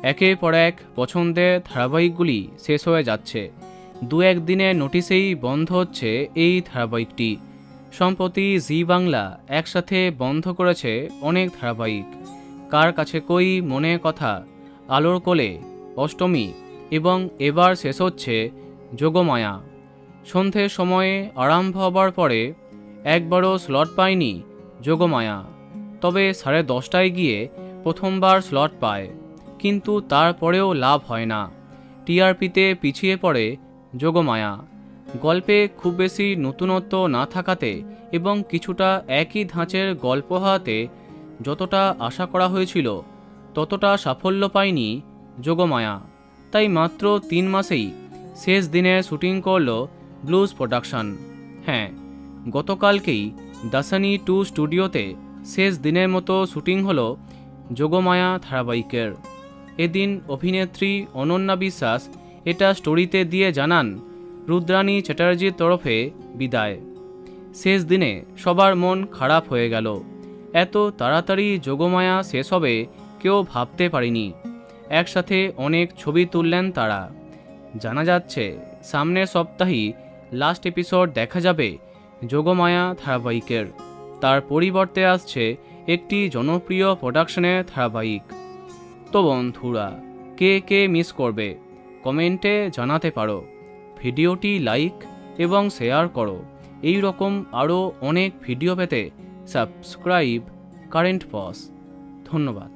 একের পর এক পছন্দের ধারাবাহিকগুলি শেষ হয়ে যাচ্ছে। দু একদিনের নোটিশেই বন্ধ হচ্ছে এই ধারাবাহিকটি। সম্প্রতি জি বাংলা একসাথে বন্ধ করেছে অনেক ধারাবাহিক। কার কাছে কই, মনের কথা, আলোর কোলে, অষ্টমী এবং এবার শেষ হচ্ছে যোগমায়া। সন্ধ্যের সময়ে আরম্ভ হবার পরে একবারও স্লট পায়নি যোগমায়া। তবে 10:30টায় গিয়ে প্রথমবার স্লট পায়, কিন্তু তারপরেও লাভ হয় না। টিআরপিতে পিছিয়ে পড়ে যোগমায়া। গল্পে খুব বেশি নতুনত্ব না থাকাতে এবং কিছুটা একই ধাঁচের গল্প হওয়াতে যতটা আশা করা হয়েছিল ততটা সাফল্য পায়নি যোগমায়া। তাই মাত্র 3 মাসেই শেষ দিনে শুটিং করল ব্লুজ প্রোডাকশন। হ্যাঁ, গতকালকেই দাসানি 2 স্টুডিওতে শেষ দিনের মতো শুটিং হলো যোগমায়া ধারাবাহিকের। এদিন অভিনেত্রী অনন্যা বিশ্বাস এটা স্টোরিতে দিয়ে জানান, রুদ্রাণী চ্যাটার্জির তরফে বিদায়। শেষ দিনে সবার মন খারাপ হয়ে গেল। এত তাড়াতাড়ি যোগমায়া শেষ হবে কেউ ভাবতে পারেনি। একসাথে অনেক ছবি তুললেন তারা। জানা যাচ্ছে সামনের সপ্তাহেই লাস্ট এপিসোড দেখা যাবে যোগমায়া ধারাবাহিকের। তার পরিবর্তে আসছে একটি জনপ্রিয় প্রোডাকশনের ধারাবাহিক। তো বন্ধুরা, কে কে মিস করবে কমেন্টে জানাতে পারো। ভিডিওটি লাইক এবং শেয়ার করো। এই রকম আরও অনেক ভিডিও পেতে সাবস্ক্রাইব কারেন্ট পজ। ধন্যবাদ।